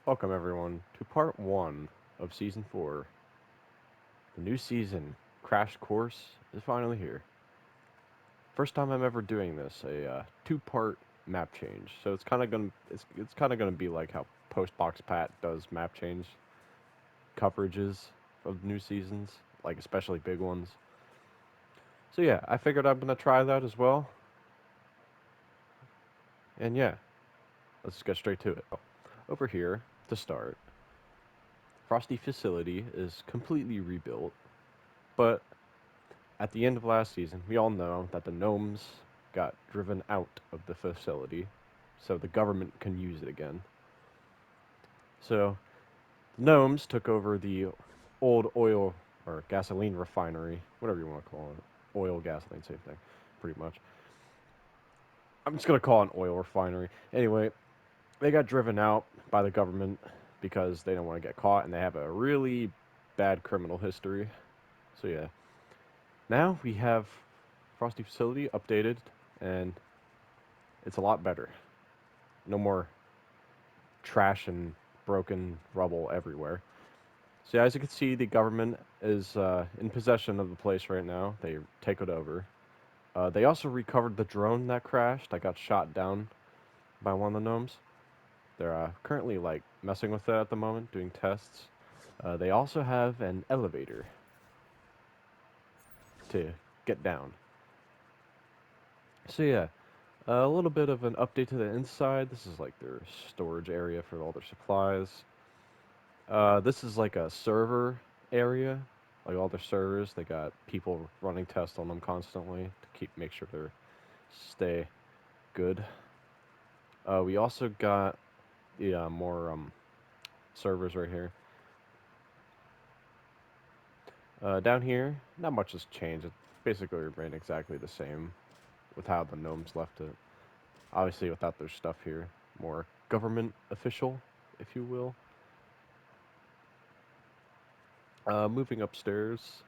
Welcome everyone to part 1 of Season 4. The new season, Crash Course, is finally here. First time I'm ever doing this, a two-part map change. So it's kind of gonna be like how Postbox Pat does map change coverages of new seasons, like especially big ones. So yeah, I figured I'm gonna try that as well. And yeah, let's get straight to it. Over here, to start, Frosty Facility is completely rebuilt, but at the end of last season, we all know that the gnomes got driven out of the facility, so the government can use it again. So, the gnomes took over the old oil or gasoline refinery, whatever you want to call it. Oil, gasoline, same thing, pretty much. I'm just going to call it an oil refinery. Anyway, they got driven out by the government because they don't want to get caught and they have a really bad criminal history. So, yeah. Now we have Frosty Facility updated and it's a lot better. No more trash and broken rubble everywhere. So, yeah, as you can see, the government is in possession of the place right now. They take it over. They also recovered the drone that crashed. I got shot down by one of the gnomes. They're currently like messing with it at the moment, doing tests. They also have an elevator to get down. So yeah, a little bit of an update to the inside. This is like their storage area for all their supplies. This is like a server area, like all their servers. They got people running tests on them constantly to make sure they stay good. We also got the more servers right here. Down here, not much has changed. It basically remained exactly the same with how the gnomes left it. Obviously, without their stuff here, more government official, if you will. Moving upstairs,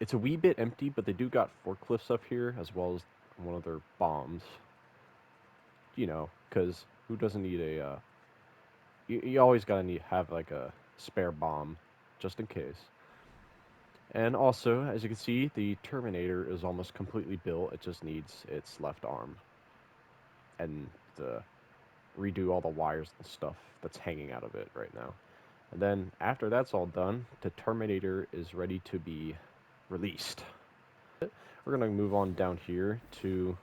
it's a wee bit empty, but they do got forklifts up here as well as one of their bombs. You know, because who doesn't need a? You always gotta have like a spare bomb, just in case. And also, as you can see, the Terminator is almost completely built. It just needs its left arm and to redo all the wires and stuff that's hanging out of it right now. And then after that's all done, the Terminator is ready to be released. We're gonna move on down here to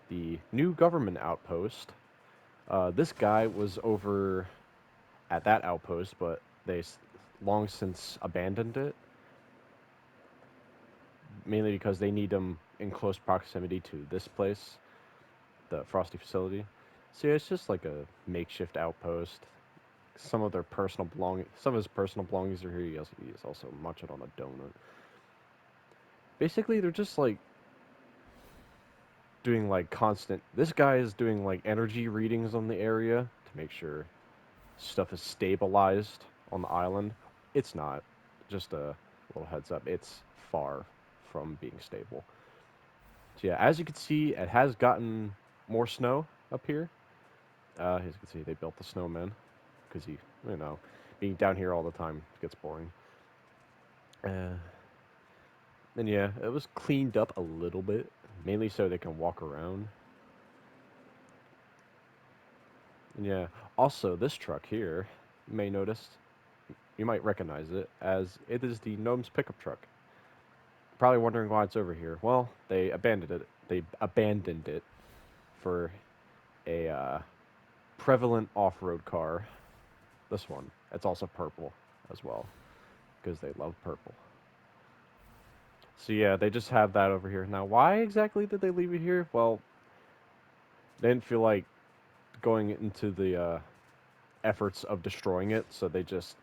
the new government outpost. This guy was over at that outpost, but they long since abandoned it, mainly because they need him in close proximity to this place, the Frosty facility. So yeah, it's just like a makeshift outpost. Some of his personal belongings are here. He's also munching on a donut. Basically, they're just like doing like constant. This guy is doing like energy readings on the area to make sure stuff is stabilized on the island. It's not. Just a little heads up. It's far from being stable. So yeah, as you can see, it has gotten more snow up here. As you can see, they built the snowman because you know, being down here all the time gets boring. Uh, and yeah, it was cleaned up a little bit, mainly so they can walk around. And yeah, also this truck here, you may notice, you might recognize it as it is the Gnome's pickup truck. Probably wondering why it's over here. Well, they abandoned it. They abandoned it for a prevalent off-road car. This one. It's also purple as well because they love purple. So yeah, they just have that over here. Now, why exactly did they leave it here? Well, they didn't feel like going into the efforts of destroying it, so they just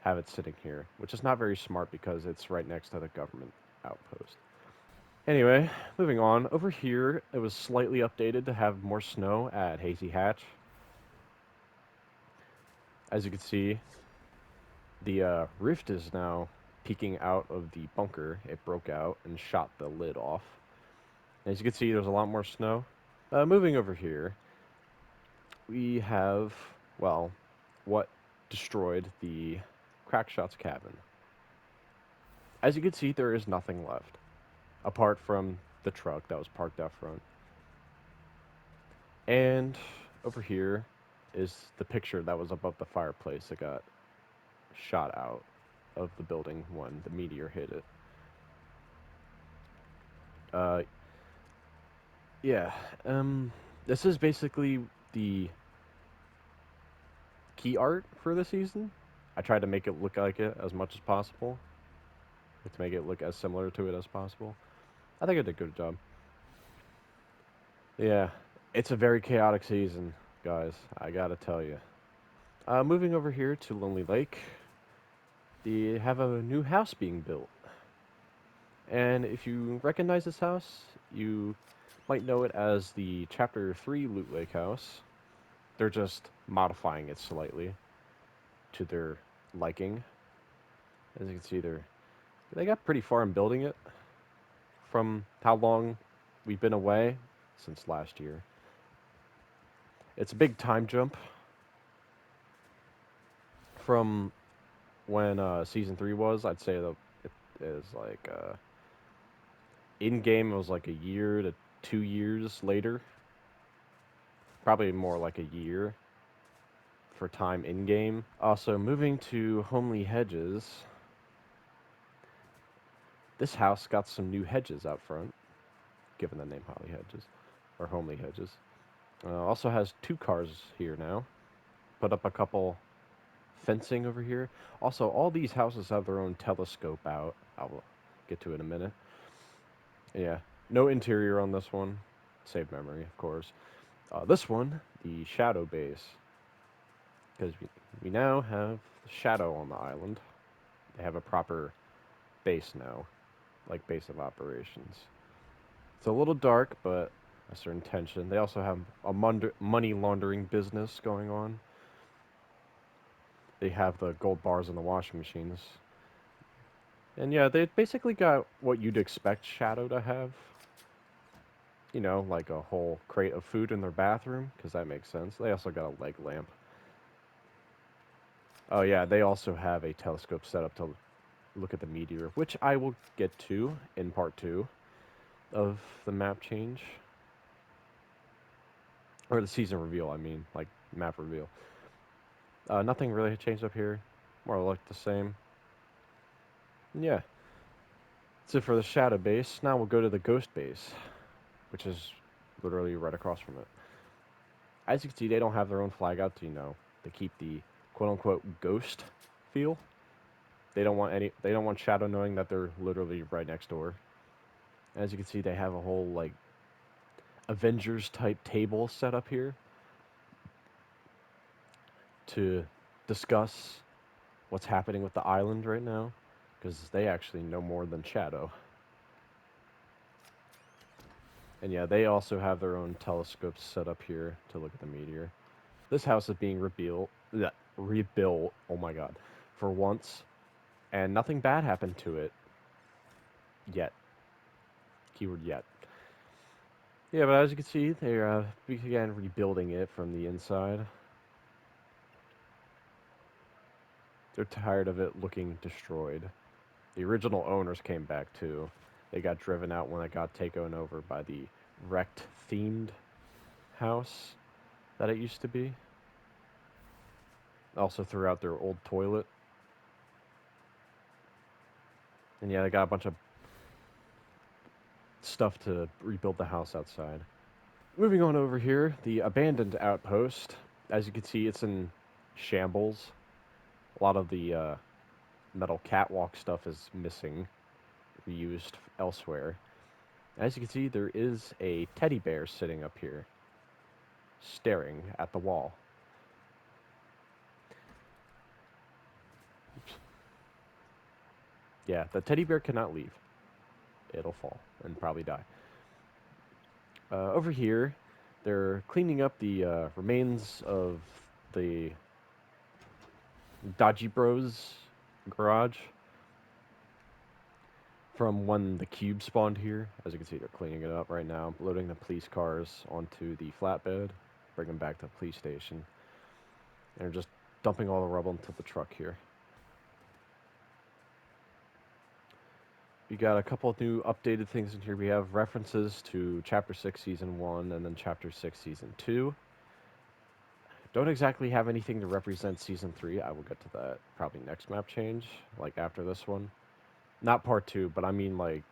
have it sitting here, which is not very smart because it's right next to the government outpost. Anyway, moving on. Over here, it was slightly updated to have more snow at Hazy Hatch. As you can see, the rift is now peeking out of the bunker. It broke out and shot the lid off. As you can see, there's a lot more snow. Moving over here, we have, well, what destroyed the Crackshot's cabin. As you can see, there is nothing left, apart from the truck that was parked out front. And over here is the picture that was above the fireplace that got shot out of the building when the meteor hit it. Uh, yeah, this is basically the key art for the season. I tried to make it look like it as much as possible, to make it look as similar to it as possible. I think I did a good job. Yeah, it's a very chaotic season, guys. I gotta tell you. Moving over here to Lonely Lake, they have a new house being built. And if you recognize this house, you might know it as the Chapter 3 Loot Lake house. They're just modifying it slightly to their liking. As you can see, they got pretty far in building it from how long we've been away since last year. It's a big time jump from when season 3 was. I'd say that it is like in game it was like a year to 2 years later. Probably more like a year for time in game. Also, moving to Homely Hedges. This house got some new hedges out front, given the name Holly Hedges, or Homely Hedges. Also has 2 cars here now. Put up a couple fencing over here. Also, all these houses have their own telescope out. I'll get to it in a minute. Yeah, no interior on this one. Save memory, of course. This one, the shadow base. Because we now have shadow on the island. They have a proper base now, like base of operations. It's a little dark, but a certain tension. They also have a money laundering business going on. They have the gold bars in the washing machines. And yeah, they basically got what you'd expect Shadow to have. You know, like a whole crate of food in their bathroom, because that makes sense. They also got a leg lamp. Oh yeah, they also have a telescope set up to look at the meteor, which I will get to in part 2 of the map change. Or the season reveal, I mean, like map reveal. Nothing really changed up here. More or less the same. Yeah. That's it for the shadow base. Now we'll go to the ghost base, which is literally right across from it. As you can see, they don't have their own flag out, you know. They keep the quote-unquote ghost feel. They don't want Shadow knowing that they're literally right next door. As you can see, they have a whole, like, Avengers-type table set up here to discuss what's happening with the island right now, because they actually know more than Shadow. And yeah, they also have their own telescopes set up here to look at the meteor. This house is being rebuilt, oh my god, for once, and nothing bad happened to it yet. Keyword yet. Yeah, but as you can see, they're began rebuilding it from the inside. They're tired of it looking destroyed. The original owners came back too. They got driven out when it got taken over by the wrecked themed house that it used to be. Also threw out their old toilet. And yeah, they got a bunch of stuff to rebuild the house outside. Moving on over here, the abandoned outpost. As you can see, it's in shambles. A lot of the metal catwalk stuff is missing, reused elsewhere. As you can see, there is a teddy bear sitting up here, staring at the wall. Oops. Yeah, the teddy bear cannot leave. It'll fall and probably die. Over here, they're cleaning up the remains of the Dodgy Bros garage from when the cube spawned here. As you can see, they're cleaning it up right now, loading the police cars onto the flatbed, bring them back to the police station. They're just dumping all the rubble into the truck here. We got a couple of new updated things in here. We have references to Chapter 6 Season 1 and then Chapter 6 Season 2. Don't exactly have anything to represent Season 3. I will get to that probably next map change, like after this one. Not Part 2, but I mean like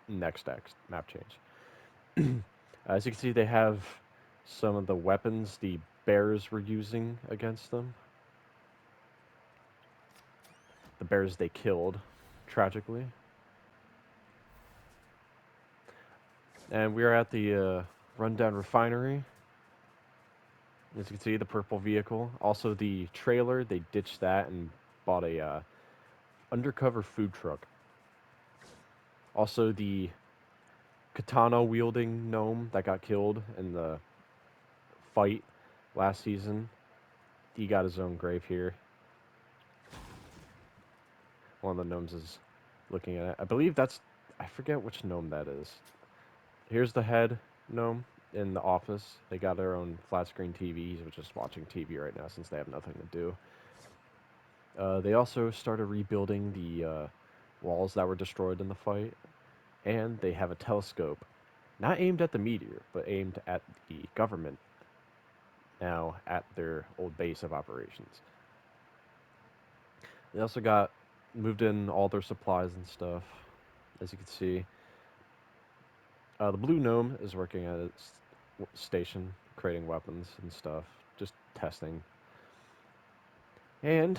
next map change. As you can see, they have some of the weapons the bears were using against them. The bears they killed, tragically. And we are at the rundown refinery. As you can see, the purple vehicle. Also, the trailer, they ditched that and bought a undercover food truck. Also, the katana-wielding gnome that got killed in the fight last season. He got his own grave here. One of the gnomes is looking at it. I believe that's... I forget which gnome that is. Here's the head gnome in the office. They got their own flat-screen TV. He's just watching TV right now since they have nothing to do. They also started rebuilding the walls that were destroyed in the fight. And they have a telescope. Not aimed at the meteor, but aimed at the government. Now at their old base of operations. They also got moved in all their supplies and stuff, as you can see. The blue gnome is working at its station, creating weapons and stuff, just testing. And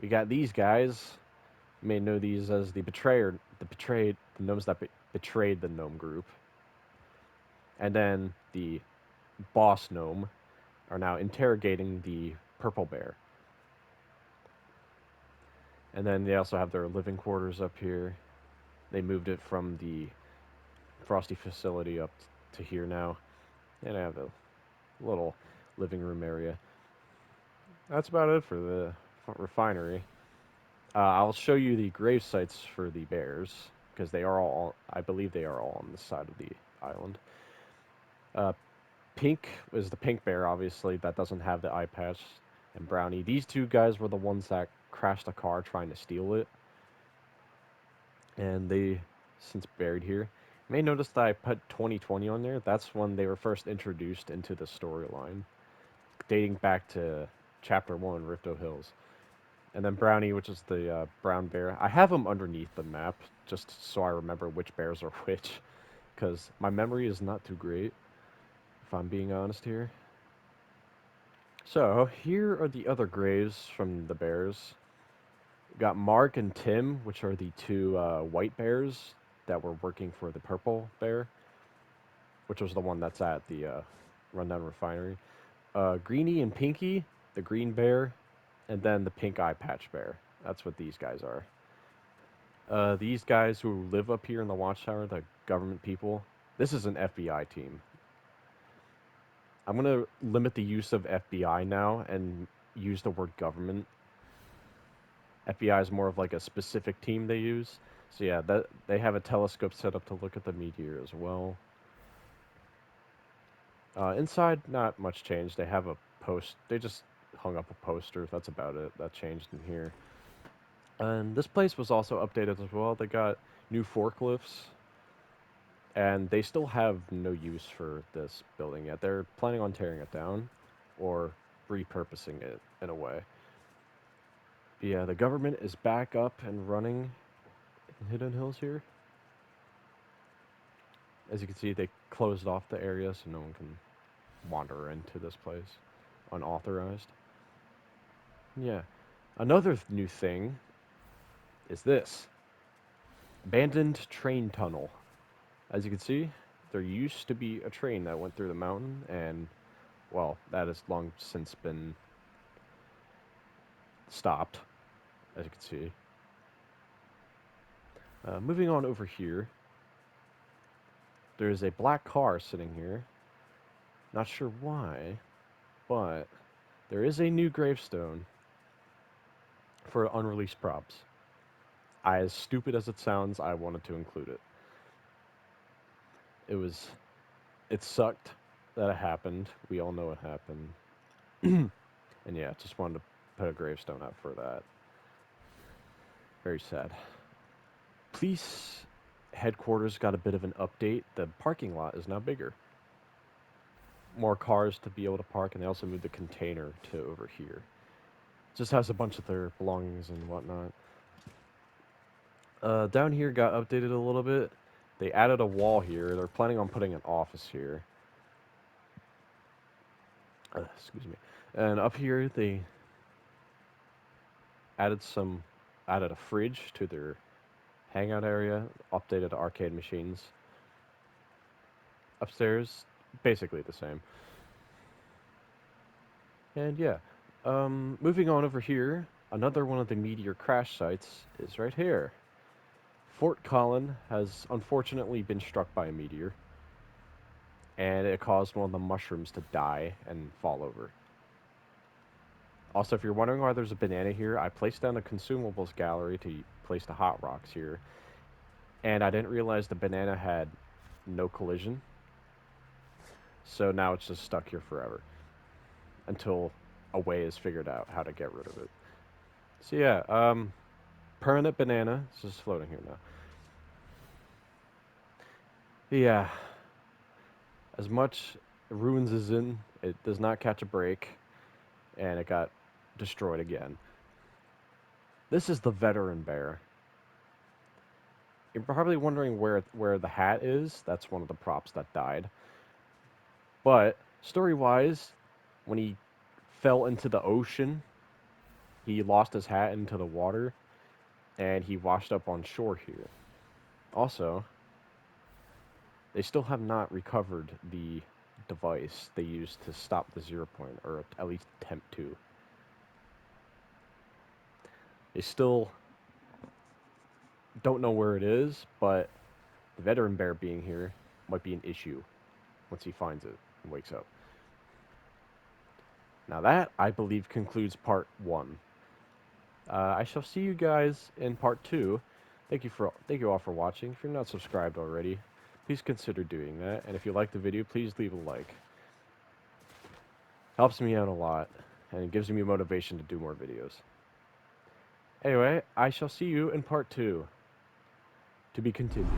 we got these guys. You may know these as the gnomes that betrayed the gnome group. And then the boss gnome are now interrogating the purple bear. And then they also have their living quarters up here. They moved it from the Frosty facility up to here now. And I have a little living room area. That's about it for the refinery. I'll show you the grave sites for the bears, because they are all, I believe they are all on the side of the island. Pink is the pink bear, obviously, that doesn't have the eye patch, and Brownie. These two guys were the ones that crashed a car trying to steal it, and they since buried here. You may notice that I put 2020 on there. That's when they were first introduced into the storyline, dating back to Chapter 1, Rifto Hills. And then Brownie, which is the brown bear. I have them underneath the map, just so I remember which bears are which, because my memory is not too great, if I'm being honest here. So, here are the other graves from the bears. We got Mark and Tim, which are the two white bears that were working for the purple bear, which was the one that's at the rundown refinery. Greenie and Pinky, the green bear, and then the pink eye patch bear. That's what these guys are. These guys who live up here in the watchtower, the government people, this is an FBI team. I'm going to limit the use of FBI now and use the word government. FBI is more of like a specific team they use. So yeah, they have a telescope set up to look at the meteor as well. Inside, not much change. They have a post. They just hung up a poster. That's about it. That changed in here. And this place was also updated as well. They got new forklifts. And they still have no use for this building yet. They're planning on tearing it down or repurposing it in a way. But yeah, the government is back up and running in Hidden Hills here. As you can see, they closed off the area so no one can wander into this place unauthorized. Yeah. Another new thing is this. Abandoned train tunnel. As you can see, there used to be a train that went through the mountain, and, well, that has long since been stopped, as you can see. Moving on over here, there's a black car sitting here. Not sure why, but there is a new gravestone for unreleased props. As stupid as it sounds, I wanted to include it. It sucked that it happened. We all know it happened. And yeah, just wanted to put a gravestone out for that. Very sad. Police headquarters got a bit of an update. The parking lot is now bigger. More cars to be able to park, and they also moved the container to over here. Just has a bunch of their belongings and whatnot. Down here got updated a little bit. They added a wall here. They're planning on putting an office here. Excuse me. And up here they added a fridge to their hangout area, updated arcade machines. Upstairs, basically the same. And yeah, moving on over here, another one of the meteor crash sites is right here. Fort Collin has unfortunately been struck by a meteor, and it caused one of the mushrooms to die and fall over. Also, if you're wondering why there's a banana here, I placed down a consumables gallery to place the hot rocks here, and I didn't realize the banana had no collision, so now it's just stuck here forever until a way is figured out how to get rid of it. So yeah, permanent banana is just floating here now. Yeah, as much ruins as in, it does not catch a break, and it got destroyed again. This is the veteran bear. You're probably wondering where the hat is. That's one of the props that died. But story-wise, when he fell into the ocean, he lost his hat into the water, and he washed up on shore here. Also, they still have not recovered the device they used to stop the 0 point, or at least attempt to. They still don't know where it is, but the veteran bear being here might be an issue once he finds it and wakes up. Now that, I believe, concludes part 1. I shall see you guys in part 2. Thank you all for watching. If you're not subscribed already, please consider doing that. And if you like the video, please leave a like. Helps me out a lot, and it gives me motivation to do more videos. Anyway, I shall see you in part 2. To be continued.